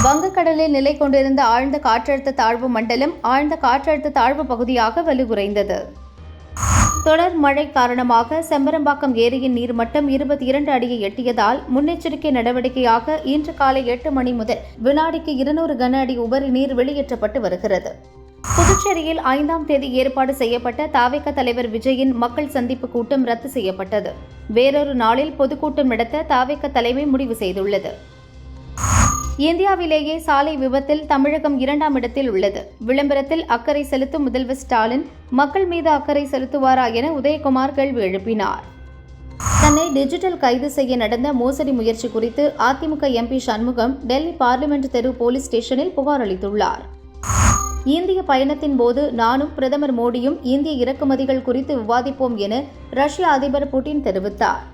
வங்கக்கடலில் நிலை கொண்டிருந்த ஆழ்ந்த காற்றழுத்த தாழ்வு மண்டலம் ஆழ்ந்த காற்றழுத்த தாழ்வு பகுதியாக வலுகுறைந்தது. தொடர் மழை காரணமாக செம்பரம்பாக்கம் ஏரியின் நீர்மட்டம் 22 அடியை எட்டியதால் முன்னெச்சரிக்கை நடவடிக்கையாக இன்று காலை 8 மணி முதல் வினாடிக்கு 200 கன அடி உபரி நீர் வெளியேற்றப்பட்டு வருகிறது. புதுச்சேரியில் 5ஆம் தேதி ஏற்பாடு செய்யப்பட்ட தவிக தலைவர் விஜயின் மக்கள் சந்திப்பு கூட்டம் ரத்து செய்யப்பட்டது. வேறொரு நாளில் பொதுக்கூட்டம் நடத்த தவிக தலைமை முடிவு செய்துள்ளது. இந்தியாவிலேயே சாலை விபத்தில் தமிழகம் 2ஆம் இடத்தில் உள்ளது. விளம்பரத்தில் அக்கறை செலுத்தும் முதல்வர் ஸ்டாலின் மக்கள் மீது அக்கறை செலுத்துவாரா என உதயகுமார் கேள்வி எழுப்பினார். தன்னை டிஜிட்டல் கைது செய்ய நடந்த மோசடி முயற்சி குறித்து அதிமுக எம்பி சண்முகம் டெல்லி பார்லிமெண்ட் தெரு போலீஸ் ஸ்டேஷனில் புகார் அளித்துள்ளார். இந்திய பயணத்தின் போது நானும் பிரதமர் மோடியும் இந்திய இறக்குமதிகள் குறித்து விவாதிப்போம் என ரஷ்ய அதிபர் புட்டின் தெரிவித்தார்.